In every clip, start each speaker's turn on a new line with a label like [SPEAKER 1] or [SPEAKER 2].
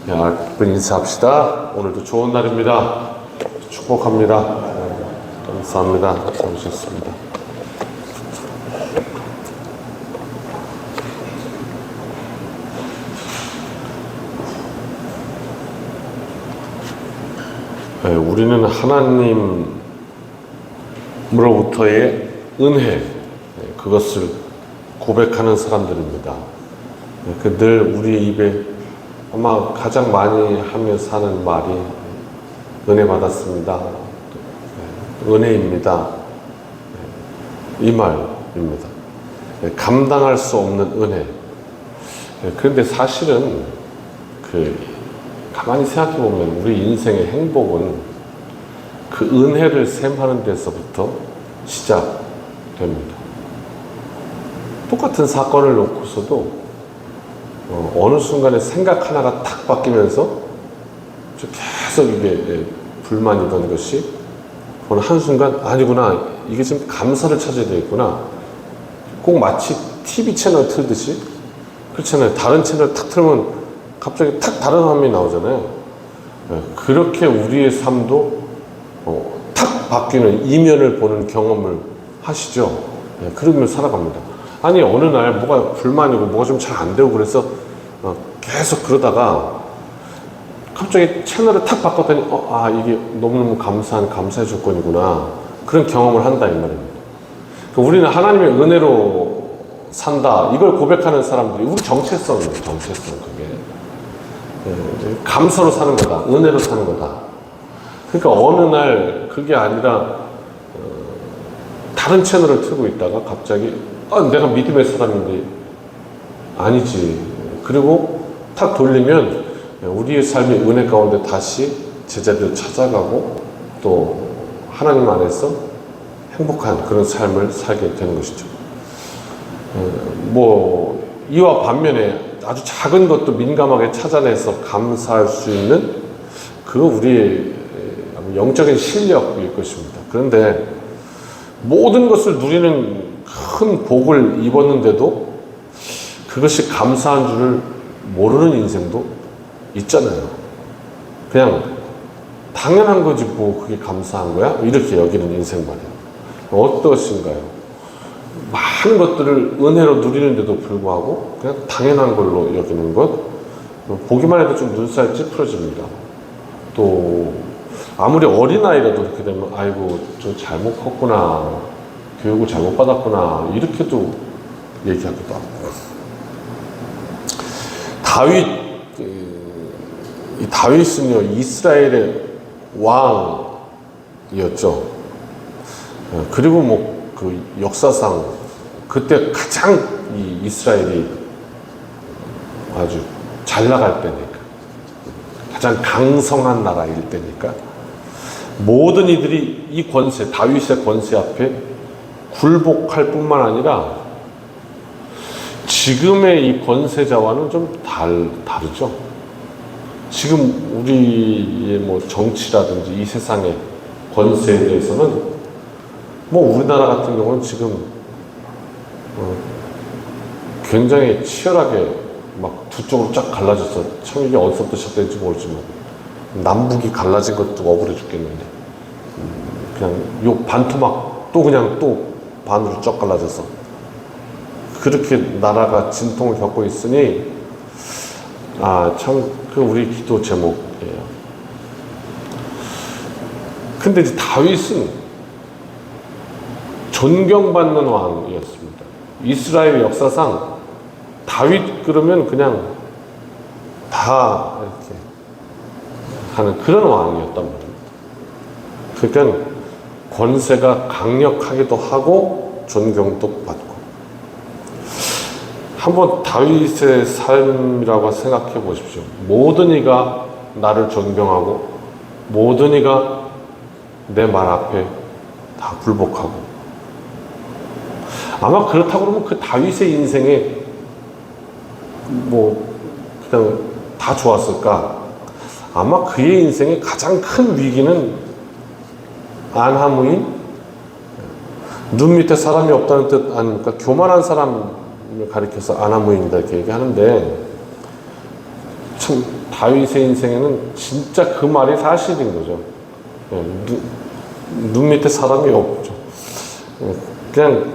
[SPEAKER 1] 여러분 인사합시다. 오늘도 좋은 날입니다. 축복합니다. 감사합니다. 잘 오셨습니다. 우리는 하나님으로부터의 은혜, 그것을 고백하는 사람들입니다. 늘 우리 입에 아마 가장 많이 하며 사는 말이 은혜 받았습니다. 은혜입니다. 이 말입니다. 감당할 수 없는 은혜. 그런데 사실은 가만히 생각해 보면 우리 인생의 행복은 그 은혜를 셈하는 데서부터 시작됩니다. 똑같은 사건을 놓고서도 어느 순간에 생각 하나가 탁 바뀌면서 계속 이게 불만이던 것이 어느 한순간 아니구나, 이게 지금 감사를 찾아야 되겠구나. 꼭 마치 TV 채널 틀듯이, 그렇잖아요. 다른 채널 탁 틀면 갑자기 탁 다른 화면이 나오잖아요. 그렇게 우리의 삶도 탁 바뀌는 이면을 보는 경험을 하시죠. 그러면 살아갑니다. 아니 어느 날 뭐가 불만이고 뭐가 좀 잘 안 되고 그래서 계속 그러다가 갑자기 채널을 탁 바꿨더니 이게 너무너무 감사의 조건이구나, 그런 경험을 한다 이 말입니다. 우리는 하나님의 은혜로 산다, 이걸 고백하는 사람들이 우리 정체성이에요. 정체성, 그게 감사로 사는 거다, 은혜로 사는 거다. 그러니까 어느 날 그게 아니라 다른 채널을 틀고 있다가 갑자기 내가 믿음의 사람인데 아니지. 그리고 탁 돌리면 우리의 삶이 은혜 가운데 다시 제자리를 찾아가고 또 하나님 안에서 행복한 그런 삶을 살게 되는 것이죠. 이와 반면에 아주 작은 것도 민감하게 찾아내서 감사할 수 있는 그거 우리의 영적인 실력일 것입니다. 그런데 모든 것을 누리는 큰 복을 입었는데도 그것이 감사한 줄을 모르는 인생도 있잖아요. 그냥 당연한 거지 뭐 그게 감사한 거야? 이렇게 여기는 인생 말이에요. 어떠신가요? 많은 것들을 은혜로 누리는데도 불구하고 그냥 당연한 걸로 여기는 것, 보기만 해도 좀 눈살 찌푸려집니다. 또 아무리 어린아이라도 그렇게 되면 아이고 저 잘못 컸구나, 교육을 잘못 받았구나, 이렇게도 얘기하기도 하고. 다윗은요 이스라엘의 왕이었죠. 그리고 그 역사상 그때 가장 이 이스라엘이 아주 잘 나갈 때니까, 가장 강성한 나라일 때니까 모든 이들이 이 권세, 다윗의 권세 앞에 굴복할 뿐만 아니라 지금의 이 권세자와는 좀 다르죠. 지금 우리의 정치라든지 이 세상의 권세에 대해서는 우리나라 같은 경우는 지금 굉장히 치열하게 두 쪽으로 쫙 갈라져서, 참 이게 어디서부터 시작된지 모르지만 남북이 갈라진 것도 억울해 죽겠는데 그냥 요 반토막 또 반으로 쫙 갈라져서 그렇게 나라가 진통을 겪고 있으니 참 그 우리 기도 제목이에요. 근데 이제 다윗은 존경받는 왕이었습니다. 이스라엘 역사상 다윗 그러면 그냥 다 이렇게 하는 그런 왕이었단 말입니다. 그러니까 권세가 강력하기도 하고 존경도 받고. 한번 다윗의 삶이라고 생각해 보십시오. 모든 이가 나를 존경하고 모든 이가 내 말 앞에 다 굴복하고. 아마 그렇다고 그러면 그 다윗의 인생에 그냥 다 좋았을까? 아마 그의 인생의 가장 큰 위기는 안하무인, 눈 밑에 사람이 없다는 뜻 아닙니까? 교만한 사람을 가리켜서 안하무인이다 이렇게 얘기하는데, 참 다윗의 인생에는 진짜 그 말이 사실인 거죠. 눈 밑에 사람이 없죠. 그냥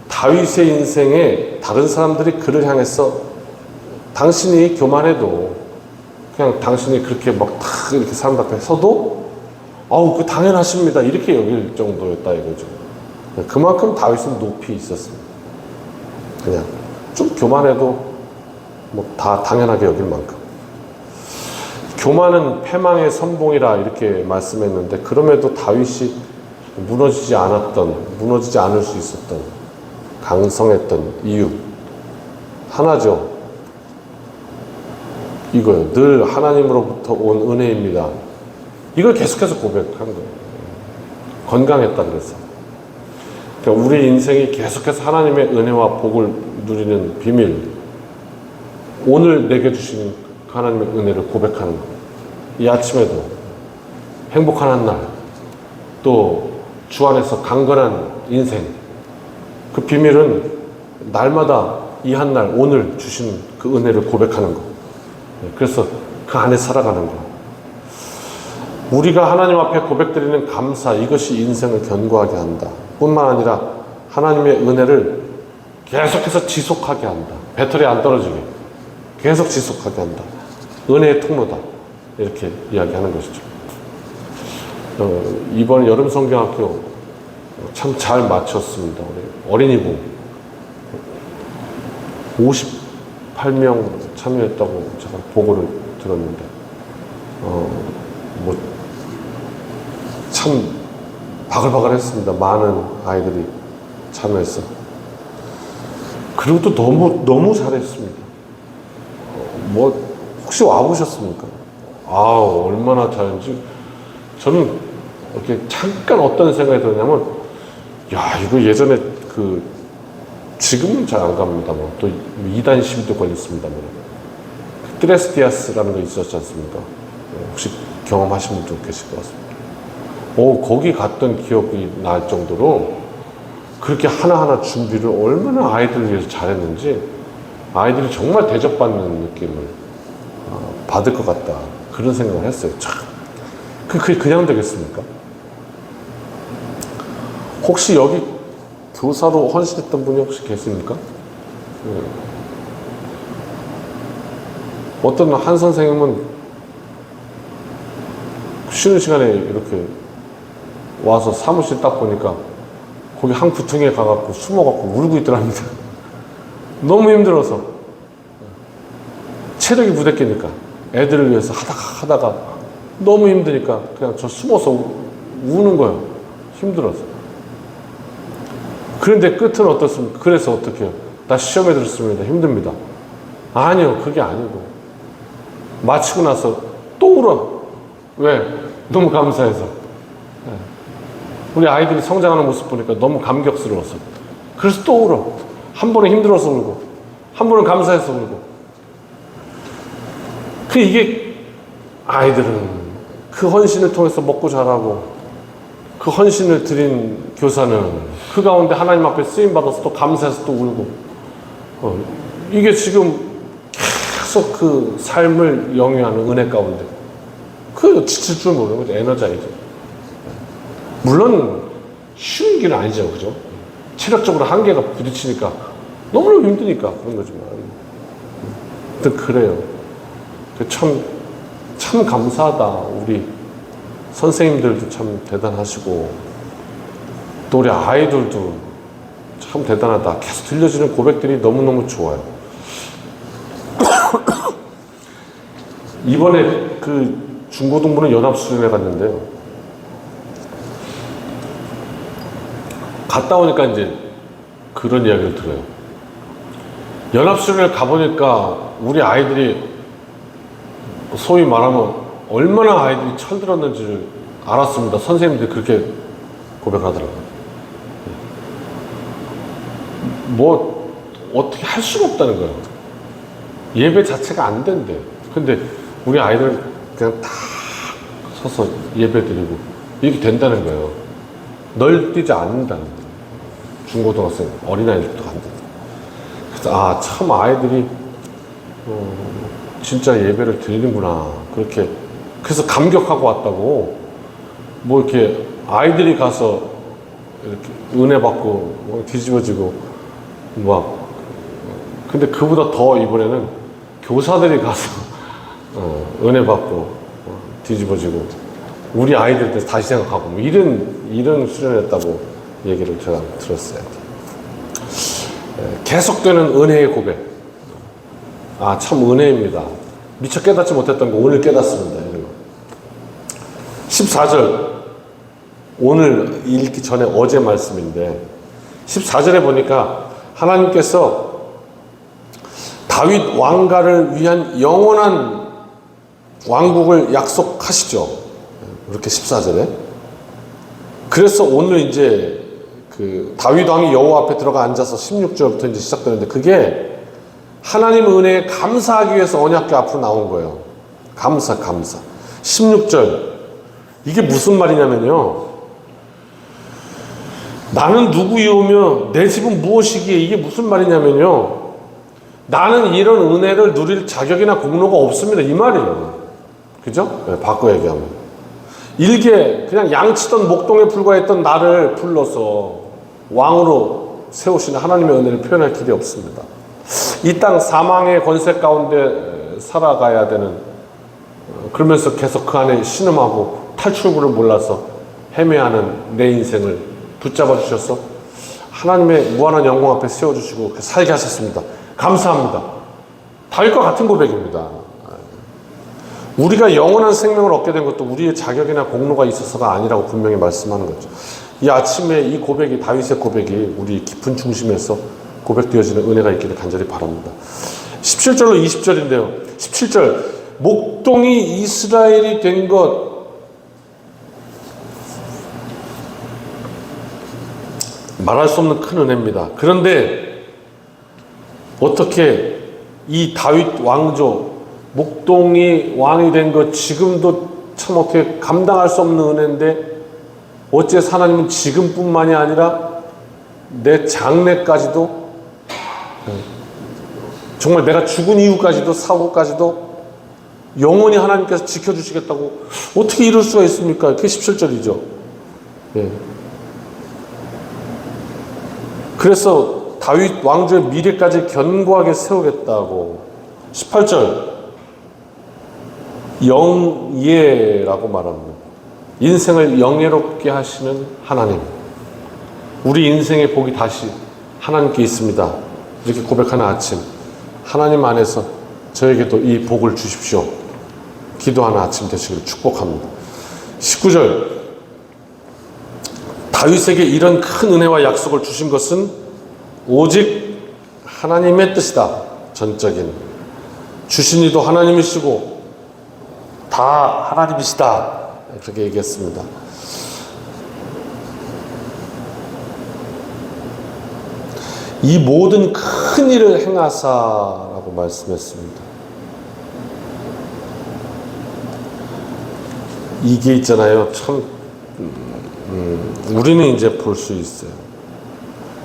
[SPEAKER 1] 다윗의 인생에 다른 사람들이 그를 향해서 당신이 교만해도 그냥 당신이 그렇게 막 탁 이렇게 사람 앞에 서도 아우 그 당연하십니다 이렇게 여길 정도였다 이거죠. 그만큼 다윗은 높이 있었습니다. 그냥 좀 교만해도 뭐 다 당연하게 여길 만큼. 교만은 패망의 선봉이라 이렇게 말씀했는데 그럼에도 다윗이 무너지지 않을 수 있었던 강성했던 이유 하나죠. 이거요. 늘 하나님으로부터 온 은혜입니다. 이걸 계속해서 고백한 거예요. 건강했다 그래서. 그러니까 우리 인생이 계속해서 하나님의 은혜와 복을 누리는 비밀, 오늘 내게 주시는 하나님의 은혜를 고백하는 거예요. 이 아침에도 행복한 한 날, 또 주 안에서 강건한 인생, 그 비밀은 날마다 이 한 날, 오늘 주신 그 은혜를 고백하는 거. 그래서 그 안에 살아가는 거. 우리가 하나님 앞에 고백드리는 감사, 이것이 인생을 견고하게 한다. 뿐만 아니라 하나님의 은혜를 계속해서 지속하게 한다. 배터리 안 떨어지게 계속 지속하게 한다. 은혜의 통로다. 이렇게 이야기하는 것이죠. 이번 여름 성경학교 참 잘 마쳤습니다. 우리 어린이부 58명 참여했다고 제가 보고를 들었는데 뭐 참 바글바글했습니다. 많은 아이들이 참여해서. 그리고 또 너무 잘했습니다. 뭐 혹시 와보셨습니까? 얼마나 잘했는지. 저는 이렇게 잠깐 어떤 생각이 들었냐면, 이거 예전에 지금은 잘 안 갑니다만, 또 2단 시비도 걸렸습니다만, 트레스티아스라는 거 있었지 않습니까? 혹시 경험하신 분도 계실 것 같습니다. 거기 갔던 기억이 날 정도로 그렇게 하나하나 준비를 얼마나 아이들을 위해서 잘했는지, 아이들이 정말 대접받는 느낌을 받을 것 같다. 그런 생각을 했어요. 그게 그냥 되겠습니까? 혹시 여기 교사로 헌신했던 분이 혹시 계십니까? 어떤 한 선생님은 쉬는 시간에 이렇게 와서 사무실 딱 보니까 거기 한 구퉁이에 가갖고 숨어갖고 울고 있더랍니다. 너무 힘들어서. 체력이 부대끼니까. 애들을 위해서 하다가 너무 힘드니까 그냥 저 숨어서 우는 거예요. 힘들어서. 그런데 끝은 어떻습니까? 그래서 어떻게 해요? 나 시험에 들었습니다. 힘듭니다. 아니요, 그게 아니고. 마치고 나서 또 울어. 왜? 너무 감사해서. 우리 아이들이 성장하는 모습 보니까 너무 감격스러워서. 그래서 또 울어. 한 번은 힘들어서 울고, 한 번은 감사해서 울고. 이게 아이들은 그 헌신을 통해서 먹고 자라고, 그 헌신을 드린 교사는 그 가운데 하나님 앞에 쓰임받아서 또 감사해서 또 울고. 이게 지금 계속 그 삶을 영위하는 은혜 가운데. 지칠 줄 모르는 거죠. 에너자이죠. 물론 쉬운 길은 아니죠. 그죠? 체력적으로 한계가 부딪히니까 너무너무 힘드니까 그런 거지만. 그래요. 참 감사하다. 우리 선생님들도 참 대단하시고, 또 우리 아이들도 참 대단하다. 계속 들려지는 고백들이 너무너무 좋아요. 이번에 중고등부는 연합수련회 갔는데요. 갔다 오니까 이제 그런 이야기를 들어요. 연합수련회 가보니까 우리 아이들이 소위 말하면 얼마나 아이들이 철들었는지를 알았습니다. 선생님들이 그렇게 고백하더라고요. 뭐 어떻게 할 수가 없다는 거예요. 예배 자체가 안 된대. 근데 우리 아이들은 그냥 다 서서 예배 드리고 이렇게 된다는 거예요. 널 뛰지 않는다는 거예요. 중고등학생, 어린아이들도 간다. 그래서 참 아이들이 진짜 예배를 드리는구나. 그렇게. 그래서 감격하고 왔다고. 뭐 이렇게 아이들이 가서 이렇게 은혜 받고 뭐 뒤집어지고 막. 근데 그보다 더 이번에는 교사들이 가서 은혜 받고 뒤집어지고 우리 아이들 때 다시 생각하고 뭐 이런 수련했다고 얘기를 제가 들었어요. 계속되는 은혜의 고백. 아, 참 은혜입니다. 미처 깨닫지 못했던 거 오늘 깨닫습니다. 14절, 오늘 읽기 전에 어제 말씀인데 14절에 보니까 하나님께서 다윗 왕가를 위한 영원한 왕국을 약속하시죠. 이렇게 14절에. 그래서 오늘 이제 그 다윗 왕이 여호와 앞에 들어가 앉아서 16절부터 이제 시작되는데 그게 하나님 은혜에 감사하기 위해서 언약궤 앞으로 나온 거예요. 감사. 16절. 이게 무슨 말이냐면요. 나는 누구이오며 내 집은 무엇이기에, 이게 무슨 말이냐면요. 나는 이런 은혜를 누릴 자격이나 공로가 없습니다. 이 말이에요. 그죠? 네, 바꿔 얘기하면. 일개 그냥 양치던 목동에 불과했던 나를 불러서 왕으로 세우시는 하나님의 은혜를 표현할 길이 없습니다. 이 땅 사망의 권세 가운데 살아가야 되는, 그러면서 계속 그 안에 신음하고 탈출구를 몰라서 헤매하는 내 인생을 붙잡아 주셔서 하나님의 무한한 영광 앞에 세워주시고 살게 하셨습니다. 감사합니다. 다윗과 같은 고백입니다. 우리가 영원한 생명을 얻게 된 것도 우리의 자격이나 공로가 있어서가 아니라고 분명히 말씀하는 거죠. 이 아침에 이 고백이, 다윗의 고백이 우리 깊은 중심에서 고백되어지는 은혜가 있기를 간절히 바랍니다. 17절로 20절인데요. 17절, 목동이 이스라엘이 된 것, 말할 수 없는 큰 은혜입니다. 그런데 어떻게 이 다윗 왕조, 목동이 왕이 된 것, 지금도 참 어떻게 감당할 수 없는 은혜인데 어째 하나님은 지금뿐만이 아니라 내 장래까지도, 정말 내가 죽은 이후까지도, 사후까지도 영원히 하나님께서 지켜주시겠다고 어떻게 이럴 수가 있습니까? 그게 17절이죠. 예. 그래서 다윗 왕조의 미래까지 견고하게 세우겠다고. 18절, 영예라고 말합니다. 인생을 영예롭게 하시는 하나님. 우리 인생의 복이 다시 하나님께 있습니다. 이렇게 고백하는 아침, 하나님 안에서 저에게도 이 복을 주십시오. 기도하는 아침 되시기를 축복합니다. 19절, 다윗에게 이런 큰 은혜와 약속을 주신 것은 오직 하나님의 뜻이다. 전적인 주신 이도 하나님이시고 다 하나님이시다. 그렇게 얘기했습니다. 이 모든 큰 일을 행하사라고 말씀했습니다. 이게 있잖아요. 참 우리는 이제 볼 수 있어요.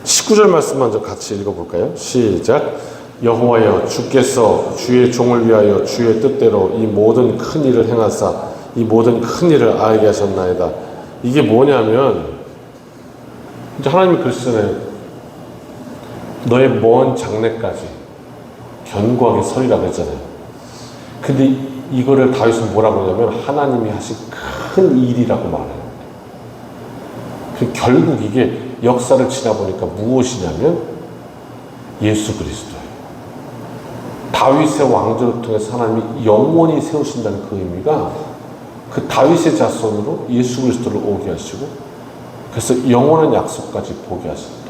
[SPEAKER 1] 19절 말씀 먼저 같이 읽어볼까요? 시작. 여호와여, 주께서 주의 종을 위하여 주의 뜻대로 이 모든 큰 일을 행하사 이 모든 큰 일을 알게 하셨나이다. 이게 뭐냐면 이제 하나님이 그러시잖아요. 너의 먼 장래까지 견고하게 서리라고 했잖아요. 근데 이거를 다윗은 뭐라고 하냐면 하나님이 하신 큰 일이라고 말해요. 결국 이게 역사를 지나보니까 무엇이냐면 예수 그리스도예요. 다윗의 왕조를 통해서 하나님이 영원히 세우신다는 그 의미가 그 다윗의 자손으로 예수 그리스도를 오게 하시고 그래서 영원한 약속까지 보게 하셨다.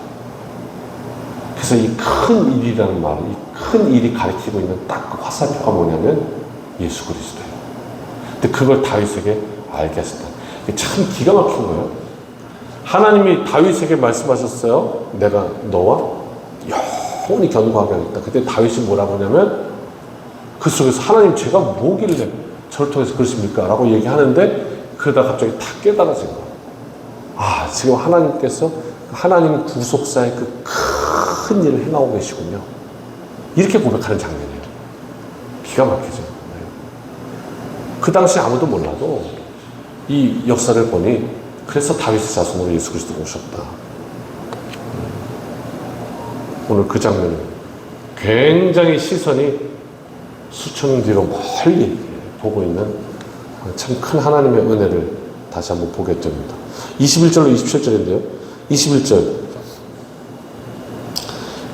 [SPEAKER 1] 그래서 이 큰 일이라는 말, 이 큰 일이 가리키고 있는 딱 그 화살표가 뭐냐면 예수 그리스도예요. 근데 그걸 다윗에게 알게 하셨다. 이게 참 기가 막힌 거예요. 하나님이 다윗에게 말씀하셨어요. 내가 너와 영원히 견고하게 하겠다. 그때 다윗이 뭐라고 하냐면 그 속에서 하나님 제가 뭐길래 저를 통해서 그러십니까? 라고 얘기하는데 그러다 갑자기 다 깨달아진 거예요. 아, 지금 하나님께서 하나님 구속사의 그 큰 일을 행하고 계시군요. 이렇게 고백하는 장면이에요. 기가 막히죠. 그 당시 아무도 몰라도 이 역사를 보니 그래서 다윗의 자손으로 예수 그리스도가 오셨다. 오늘 그 장면을 굉장히 시선이 수천 년 뒤로 멀리 보고 있는 참 큰 하나님의 은혜를 다시 한번 보게 됩니다. 21절로 27절인데요. 21절.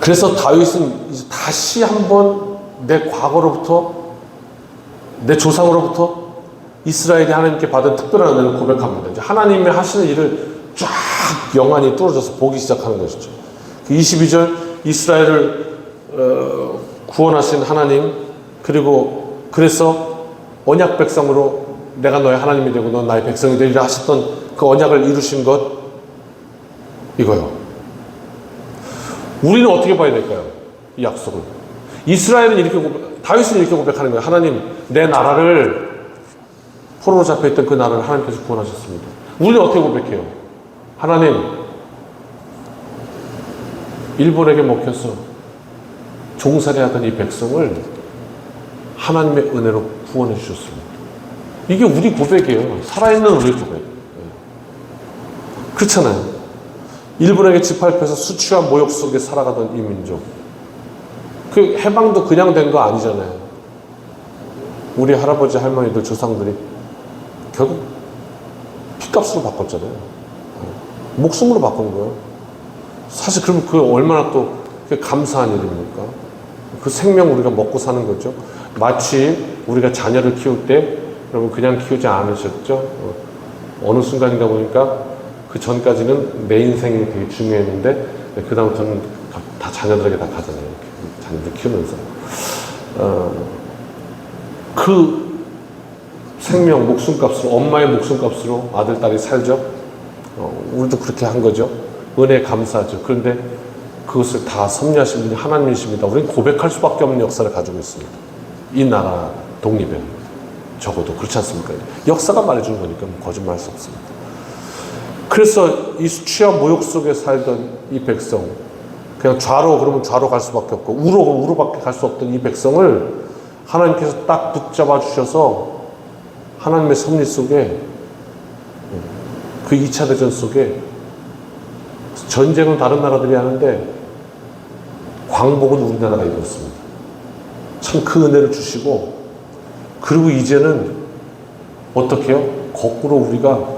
[SPEAKER 1] 그래서 다윗은 이제 다시 한번 내 과거로부터, 내 조상으로부터 이스라엘이 하나님께 받은 특별한 은혜를 고백합니다. 이제 하나님의 하시는 일을 쫙 영안이 뚫어져서 보기 시작하는 것이죠. 22절, 이스라엘을 구원하신 하나님, 그리고 그래서 언약 백성으로 내가 너의 하나님이 되고 넌 나의 백성이 되리라 하셨던 그 언약을 이루신 것, 이거요. 우리는 어떻게 봐야 될까요? 이 약속을. 이스라엘은 이렇게 다윗은 이렇게 고백하는 거예요. 하나님, 내 나라를, 포로로 잡혀있던 그 나라를 하나님께서 구원하셨습니다. 우리는 어떻게 고백해요? 하나님, 일본에게 먹혀서 종살이하던 이 백성을 하나님의 은혜로 구원해 주셨습니다. 이게 우리 고백이에요. 살아있는 우리 고백. 그렇잖아요. 일본에게 짓밟혀서 수치와 모욕 속에 살아가던 이 민족. 그 해방도 그냥 된 거 아니잖아요. 우리 할아버지, 할머니들, 조상들이 결국 피값으로 바꿨잖아요. 목숨으로 바꾼 거예요. 사실 그러면 그 얼마나 또 감사한 일입니까? 그 생명 우리가 먹고 사는 거죠. 마치 우리가 자녀를 키울 때 여러분 그냥 키우지 않으셨죠? 어느 순간인가 보니까 그 전까지는 내 인생이 되게 중요했는데 그 다음부터는 다 자녀들에게 다 가잖아요. 자녀들 키우면서 그 생명, 목숨값으로, 엄마의 목숨값으로 아들, 딸이 살죠. 우리도 그렇게 한 거죠. 은혜에 감사하죠. 그런데 그것을 다 섭리하신 분이 하나님이십니다. 우리는 고백할 수밖에 없는 역사를 가지고 있습니다. 이 나라 독립에 적어도 그렇지 않습니까? 역사가 말해주는 거니까 거짓말할 수 없습니다. 그래서 이 수치와 모욕 속에 살던 이 백성, 그냥 좌로 그러면 좌로 갈 수밖에 없고 우로 그러면 우로밖에 갈 수 없던 이 백성을 하나님께서 딱 붙잡아 주셔서 하나님의 섭리 속에, 그 2차 대전 속에 전쟁은 다른 나라들이 하는데 광복은 우리나라가 이뤘습니다. 참 그 은혜를 주시고, 그리고 이제는 어떻게 해요? 거꾸로 우리가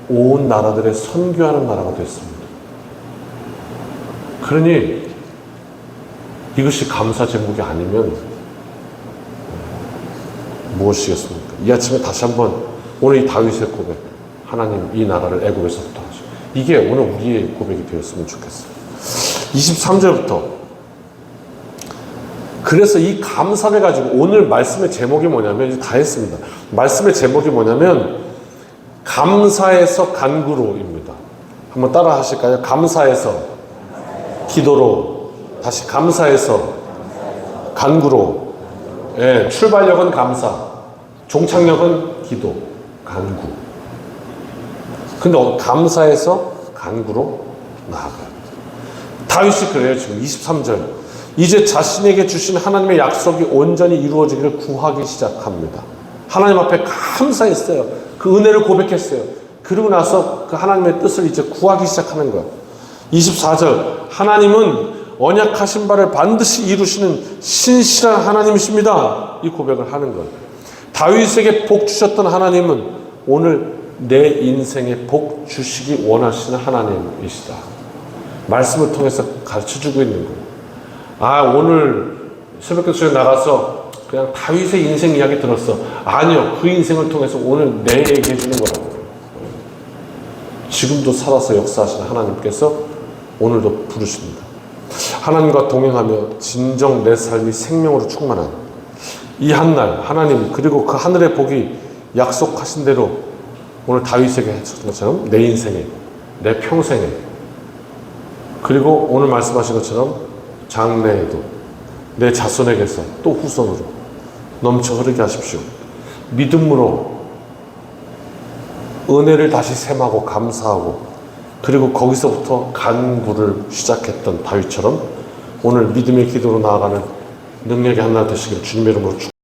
[SPEAKER 1] 온 나라들의 선교하는 나라가 됐습니다. 그러니 이것이 감사 제목이 아니면 무엇이겠습니까? 이 아침에 다시 한번 오늘 이 다윗의 고백, 하나님 이 나라를 애굽에서부터 하시고, 이게 오늘 우리의 고백이 되었으면 좋겠어요. 23절부터 그래서 이 감사를 가지고 오늘 말씀의 제목이 뭐냐면, 이제 다 했습니다. 말씀의 제목이 뭐냐면 감사에서 간구로입니다. 한번 따라 하실까요? 감사에서 기도로, 다시 감사에서 간구로. 예, 출발력은 감사, 종착역은 기도, 간구. 근데 감사에서 간구로 나아가요. 다윗이 그래요. 지금 23절. 이제 자신에게 주신 하나님의 약속이 온전히 이루어지기를 구하기 시작합니다. 하나님 앞에 감사했어요. 그 은혜를 고백했어요. 그리고 나서 그 하나님의 뜻을 이제 구하기 시작하는 거예요. 24절. 하나님은 언약하신 바를 반드시 이루시는 신실한 하나님이십니다. 이 고백을 하는 거예요. 다윗에게 복 주셨던 하나님은 오늘 내 인생에 복 주시기 원하시는 하나님이시다. 말씀을 통해서 가르쳐주고 있는 거예요. 아, 오늘 새벽기도에 나가서 그냥 다윗의 인생 이야기 들었어. 아니요. 그 인생을 통해서 오늘 내 얘기해 주는 거라고. 지금도 살아서 역사하시는 하나님께서 오늘도 부르십니다. 하나님과 동행하며 진정 내 삶이 생명으로 충만한 이 한날, 하나님 그리고 그 하늘의 복이 약속하신 대로 오늘 다윗에게 해주신 것처럼 내 인생에, 내 평생에, 그리고 오늘 말씀하신 것처럼 장래에도 내 자손에게서 또 후손으로 넘쳐 흐르게 하십시오. 믿음으로 은혜를 다시 셈하고 감사하고, 그리고 거기서부터 간구를 시작했던 다윗처럼 오늘 믿음의 기도로 나아가는 능력의 한날 되시길 주님의 이름으로 축복합니다.